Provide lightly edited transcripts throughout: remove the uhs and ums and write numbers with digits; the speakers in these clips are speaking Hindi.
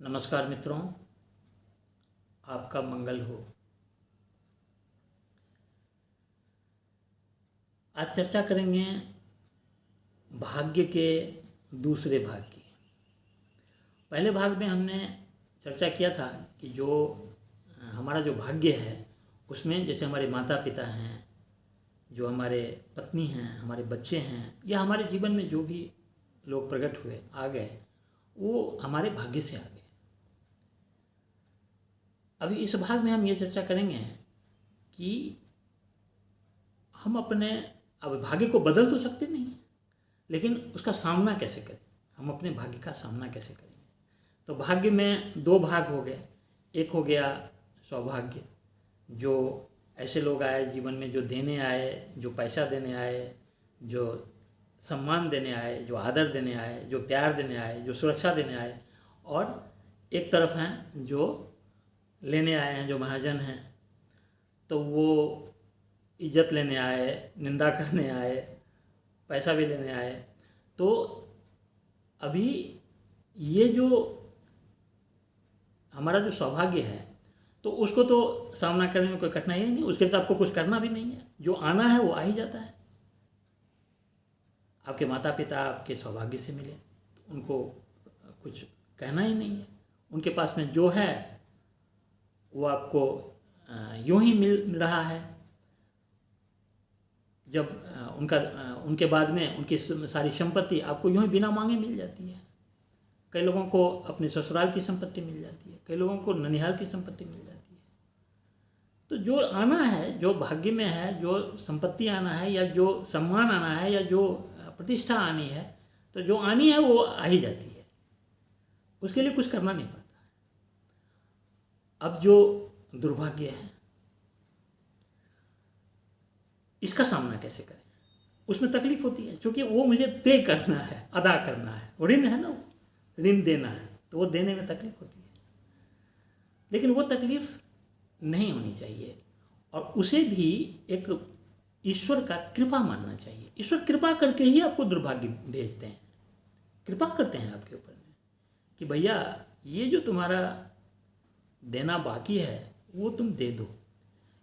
नमस्कार मित्रों, आपका मंगल हो। आज चर्चा करेंगे भाग्य के दूसरे भाग की। पहले भाग में हमने चर्चा किया था कि जो हमारा जो भाग्य है उसमें जैसे हमारे माता पिता हैं, जो हमारे पत्नी हैं, हमारे बच्चे हैं, या हमारे जीवन में जो भी लोग प्रकट हुए आ गए, वो हमारे भाग्य से आ गए। अभी इस भाग में हम ये चर्चा करेंगे कि हम अपने अब भाग्य को बदल तो सकते नहीं हैं, लेकिन उसका सामना कैसे करें, हम अपने भाग्य का सामना कैसे करेंगे। तो भाग्य में दो भाग हो गए। एक हो गया सौभाग्य, जो ऐसे लोग आए जीवन में जो देने आए, जो पैसा देने आए, जो सम्मान देने आए, जो आदर देने आए, जो प्यार देने आए, जो सुरक्षा देने आए। और एक तरफ हैं जो लेने आए हैं, जो महाजन हैं, तो वो इज्जत लेने आए, निंदा करने आए, पैसा भी लेने आए। तो अभी ये जो हमारा जो सौभाग्य है, तो उसको तो सामना करने में कोई कठिनाई ही नहीं, उसके लिए तो आपको कुछ करना भी नहीं है। जो आना है वो आ ही जाता है। आपके माता पिता आपके सौभाग्य से मिले तो उनको कुछ कहना ही नहीं है। उनके पास में जो है वो आपको यूं ही मिल रहा है। जब उनके बाद में उनकी सारी संपत्ति आपको यूं ही बिना मांगे मिल जाती है। कई लोगों को अपने ससुराल की संपत्ति मिल जाती है, कई लोगों को ननिहाल की संपत्ति मिल जाती है। तो जो आना है, जो भाग्य में है, जो संपत्ति आना है, या जो सम्मान आना है, या जो प्रतिष्ठा आनी है, तो जो आनी है वो आ ही जाती है। उसके लिए कुछ करना नहीं पड़ता। अब जो दुर्भाग्य है, इसका सामना कैसे करें, उसमें तकलीफ होती है, क्योंकि वो मुझे पे करना है, अदा करना है। वो ऋण है ना, वो ऋण देना है, तो वो देने में तकलीफ होती है। लेकिन वो तकलीफ नहीं होनी चाहिए, और उसे भी एक ईश्वर का कृपा मानना चाहिए। ईश्वर कृपा करके ही आपको दुर्भाग्य भेजते हैं, कृपा करते हैं आपके ऊपर में कि भैया ये जो तुम्हारा देना बाकी है वो तुम दे दो।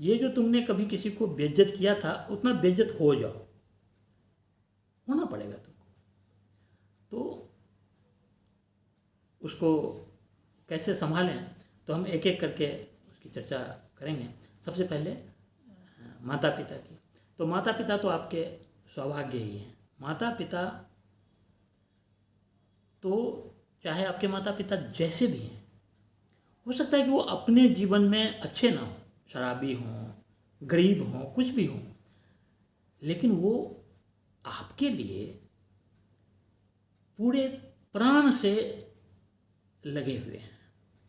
ये जो तुमने कभी किसी को बेइज्जत किया था, उतना बेइज्जत हो जाओ, होना पड़ेगा तुमको। तो उसको कैसे संभालें, तो हम एक एक करके उसकी चर्चा करेंगे। सबसे पहले माता पिता की। तो माता पिता तो आपके सौभाग्य ही हैं। माता पिता तो चाहे आपके माता पिता जैसे भी हैं, हो सकता है कि वो अपने जीवन में अच्छे ना हों, शराबी हों, गरीब हों, कुछ भी हों, लेकिन वो आपके लिए पूरे प्राण से लगे हुए हैं।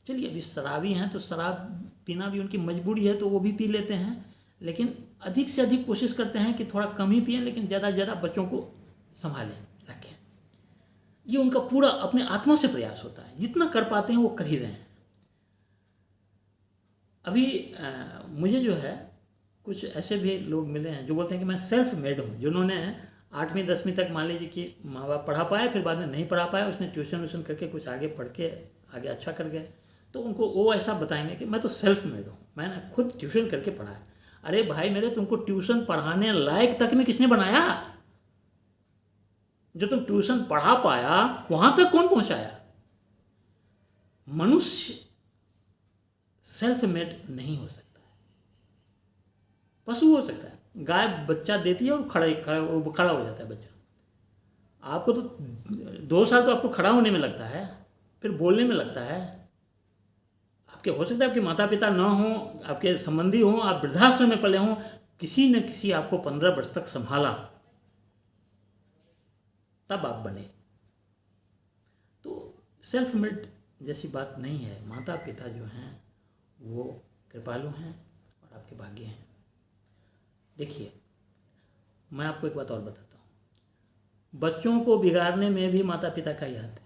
चलिए, अभी शराबी हैं तो शराब पीना भी उनकी मजबूरी है, तो वो भी पी लेते हैं, लेकिन अधिक से अधिक कोशिश करते हैं कि थोड़ा कम ही पिएं, लेकिन ज़्यादा से ज़्यादा बच्चों को संभालें, रखें। ये उनका पूरा अपने आत्मा से प्रयास होता है। जितना कर पाते हैं वो कर ही रहे हैं। अभी मुझे जो है कुछ ऐसे भी लोग मिले हैं जो बोलते हैं कि मैं सेल्फ मेड हूँ, जिन्होंने 8वीं 10वीं तक मान लीजिए कि माँ बाप पढ़ा पाए, फिर बाद में नहीं पढ़ा पाया, उसने ट्यूशन व्यूशन करके कुछ आगे पढ़ के आगे अच्छा कर गए, तो उनको वो ऐसा बताएंगे कि मैं तो सेल्फ मेड हूँ, मैंने खुद ट्यूशन करके पढ़ा है। अरे भाई मेरे, तुमको ट्यूशन पढ़ाने लायक तक में किसने बनाया? जो तुम ट्यूशन पढ़ा पाया वहाँ तक कौन पहुँचाया? मनुष्य सेल्फ मेड नहीं हो सकता है, पशु हो सकता है। गाय बच्चा देती है और खड़ा हो जाता है बच्चा। आपको तो 2 साल तो आपको खड़ा होने में लगता है, फिर बोलने में लगता है। आपके हो सकता है आपके माता पिता ना हो, आपके संबंधी हों, आप वृद्धाश्रम में पले हों, किसी न किसी आपको 15 वर्ष तक संभाला, तब आप बने। तो सेल्फ मेड जैसी बात नहीं है। माता पिता जो हैं वो कृपालु हैं और आपके भाग्य हैं। देखिए, मैं आपको एक बात और बताता हूँ। बच्चों को बिगाड़ने में भी माता पिता का ही हाथ है,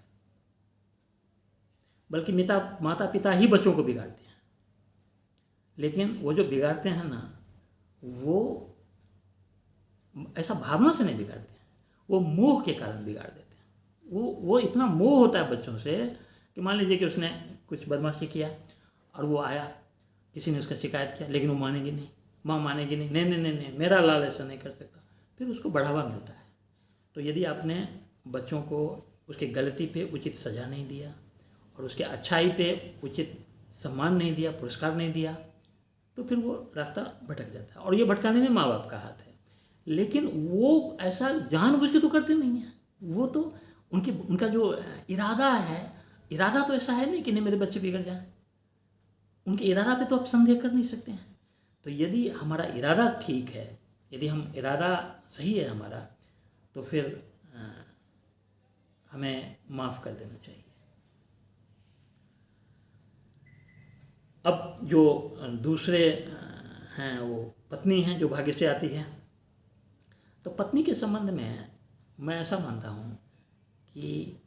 बल्कि माता पिता ही बच्चों को बिगाड़ते हैं। लेकिन वो जो बिगाड़ते हैं ना, वो ऐसा भावना से नहीं बिगाड़ते हैं, वो मोह के कारण बिगाड़ देते हैं। वो इतना मोह होता है बच्चों से कि मान लीजिए कि उसने कुछ बदमाशी किया और वो आया, किसी ने उसका शिकायत किया, लेकिन वो मानेगी नहीं, माँ मानेगी नहीं, नहीं नहीं नहीं नहीं मेरा लाल ऐसा नहीं कर सकता, फिर उसको बढ़ावा मिलता है। तो यदि आपने बच्चों को उसकी गलती पे उचित सज़ा नहीं दिया और उसके अच्छाई पे उचित सम्मान नहीं दिया, पुरस्कार नहीं दिया, तो फिर वो रास्ता भटक जाता है। और ये भटकाने में माँ बाप का हाथ है। लेकिन वो ऐसा जानबूझ के तो करते नहीं हैं, वो तो उनका जो इरादा है, इरादा तो ऐसा है नहीं कि नहीं मेरे बच्चे बिगड़ जाए, उनके इरादा पे तो आप संदेह कर नहीं सकते हैं। तो यदि हमारा इरादा ठीक है, यदि हम इरादा सही है हमारा, तो फिर हमें माफ़ कर देना चाहिए। अब जो दूसरे हैं वो पत्नी हैं जो भाग्य से आती है। तो पत्नी के संबंध में मैं ऐसा मानता हूँ कि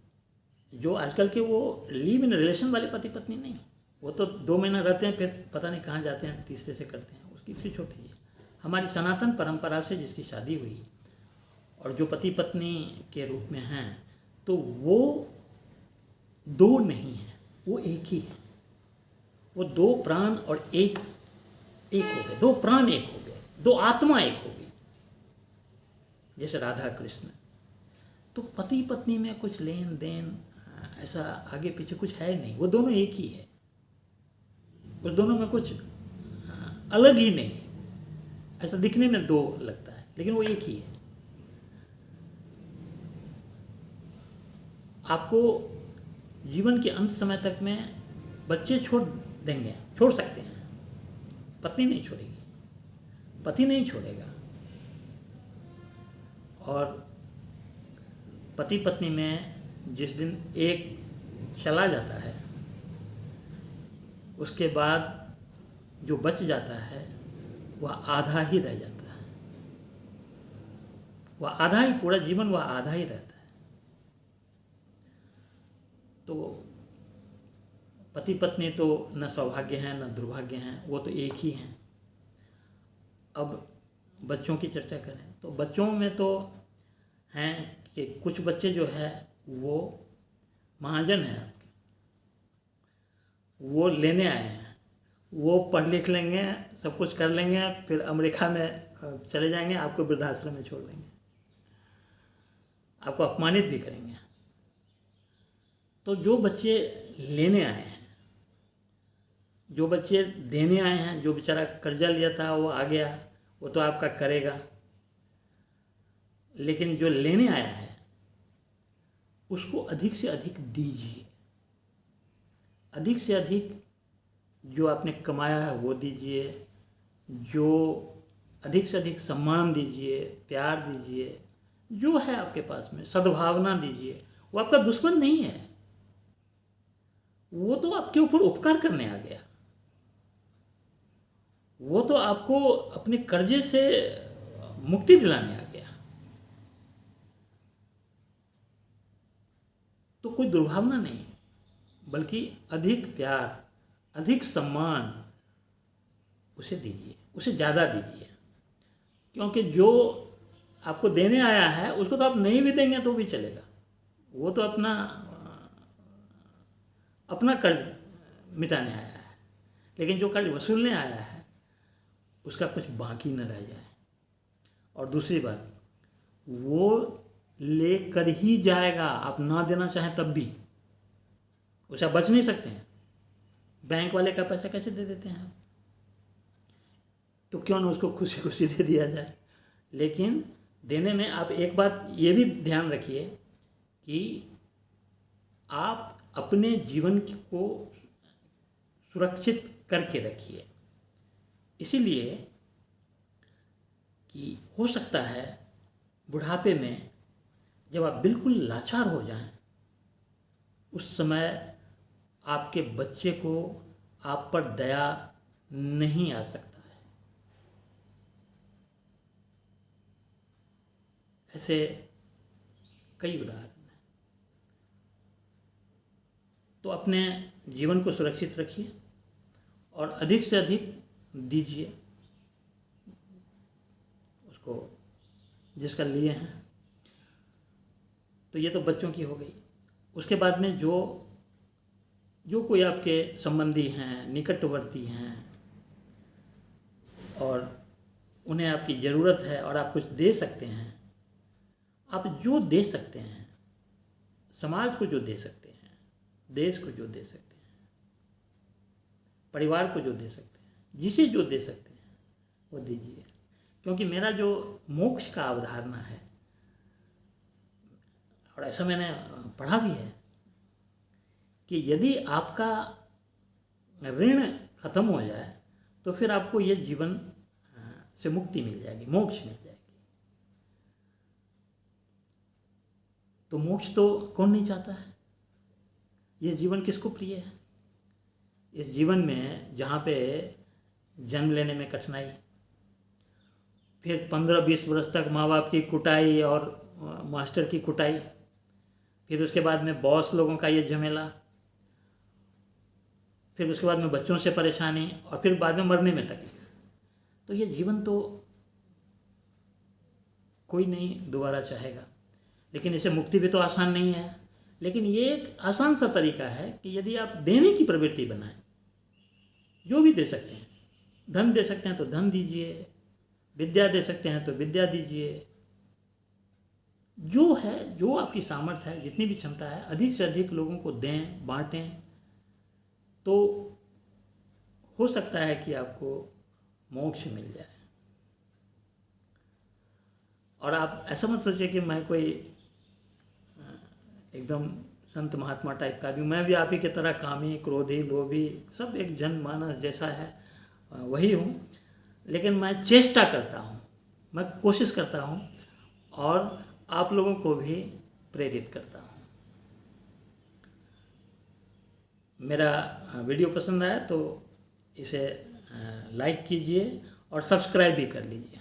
जो आजकल के वो लिव इन रिलेशन वाले पति पत्नी नहीं, वो तो 2 महीना रहते हैं फिर पता नहीं कहाँ जाते हैं, तीसरे से करते हैं, उसकी फिर छोटी है। हमारी सनातन परंपरा से जिसकी शादी हुई और जो पति पत्नी के रूप में हैं, तो वो 2 नहीं है, वो एक ही है। वो 2 प्राण और एक हो गए, 2 प्राण एक हो गए, 2 आत्मा एक हो गई, जैसे राधा कृष्ण। तो पति पत्नी में कुछ लेन देन ऐसा आगे पीछे कुछ है नहीं, वो दोनों एक ही है, उस दोनों में कुछ अलग ही नहीं है। ऐसा दिखने में 2 लगता है लेकिन वो एक ही है। आपको जीवन के अंत समय तक में बच्चे छोड़ सकते हैं, पत्नी नहीं छोड़ेगी, पति नहीं छोड़ेगा। और पति पत्नी में जिस दिन एक चला जाता है, उसके बाद जो बच जाता है वह आधा ही रह जाता है, वह आधा ही, पूरा जीवन वह आधा ही रहता है। तो पति पत्नी तो न सौभाग्य हैं न दुर्भाग्य हैं, वो तो एक ही हैं। अब बच्चों की चर्चा करें तो बच्चों में तो हैं कि कुछ बच्चे जो है वो महाजन हैं आपके, वो लेने आए हैं, वो पढ़ लिख लेंगे, सब कुछ कर लेंगे, फिर अमेरिका में चले जाएंगे, आपको वृद्धाश्रम में छोड़ देंगे, आपको अपमानित भी करेंगे। तो जो बच्चे लेने आए हैं, जो बच्चे देने आए हैं, जो बेचारा कर्जा लिया था वो आ गया, वो तो आपका करेगा। लेकिन जो लेने आया है उसको अधिक से अधिक दीजिए, अधिक से अधिक जो आपने कमाया है वो दीजिए, जो अधिक से अधिक सम्मान दीजिए, प्यार दीजिए, जो है आपके पास में सद्भावना दीजिए। वो आपका दुश्मन नहीं है, वो तो आपके ऊपर उपकार करने आ गया, वो तो आपको अपने कर्जे से मुक्ति दिलाने आ गया। तो कोई दुर्भावना नहीं, बल्कि अधिक प्यार, अधिक सम्मान उसे दीजिए, उसे ज़्यादा दीजिए। क्योंकि जो आपको देने आया है उसको तो आप नहीं भी देंगे तो भी चलेगा, वो तो अपना कर्ज मिटाने आया है। लेकिन जो कर्ज वसूलने आया है उसका कुछ बाकी न रह जाए। और दूसरी बात, वो लेकर ही जाएगा, आप ना देना चाहें तब भी, उसे आप बच नहीं सकते हैं। बैंक वाले का पैसा कैसे दे देते हैं आप, तो क्यों ना उसको खुशी खुशी दे दिया जाए। लेकिन देने में आप एक बात ये भी ध्यान रखिए कि आप अपने जीवन को सुरक्षित करके रखिए। इसीलिए कि हो सकता है बुढ़ापे में जब आप बिल्कुल लाचार हो जाएं, उस समय आपके बच्चे को आप पर दया नहीं आ सकता है। ऐसे कई उदाहरण हैं। तो अपने जीवन को सुरक्षित रखिए और अधिक से अधिक दीजिए उसको जिसका लिए हैं। तो ये तो बच्चों की हो गई। उसके बाद में जो जो कोई आपके संबंधी हैं, निकटवर्ती हैं और उन्हें आपकी ज़रूरत है और आप कुछ दे सकते हैं, आप जो दे सकते हैं, समाज को जो दे सकते हैं, देश को जो दे सकते हैं, परिवार को जो दे सकते हैं, जिसे जो दे सकते हैं वो दीजिए। क्योंकि मेरा जो मोक्ष का अवधारणा है, और ऐसा मैंने पढ़ा भी है, कि यदि आपका ऋण खत्म हो जाए तो फिर आपको ये जीवन से मुक्ति मिल जाएगी, मोक्ष मिल जाएगी। तो मोक्ष तो कौन नहीं चाहता है? ये जीवन किसको प्रिय है? इस जीवन में जहाँ पे जन्म लेने में कठिनाई, फिर 15-20 वर्ष तक माँ बाप की कुटाई और मास्टर की कुटाई, फिर उसके बाद में बॉस लोगों का ये झमेला, फिर उसके बाद में बच्चों से परेशानी, और फिर बाद में मरने में तकलीफ। तो ये जीवन तो कोई नहीं दोबारा चाहेगा। लेकिन इसे मुक्ति भी तो आसान नहीं है। लेकिन ये एक आसान सा तरीका है कि यदि आप देने की प्रवृत्ति बनाएं, जो भी दे सकते हैं, धन दे सकते हैं तो धन दीजिए, विद्या दे सकते हैं तो विद्या दीजिए, जो है, जो आपकी सामर्थ्य है, जितनी भी क्षमता है, अधिक से अधिक लोगों को दें, बांटें, तो हो सकता है कि आपको मोक्ष मिल जाए। और आप ऐसा मत सोचिए कि मैं कोई एकदम संत महात्मा टाइप का आदमी, मैं भी आप ही की तरह कामी, क्रोधी, लोभी, सब एक जनमानस जैसा है, वही हूँ। लेकिन मैं चेष्टा करता हूँ, मैं कोशिश करता हूँ और आप लोगों को भी प्रेरित करता हूँ। मेरा वीडियो पसंद आया तो इसे लाइक कीजिए और सब्सक्राइब भी कर लीजिए।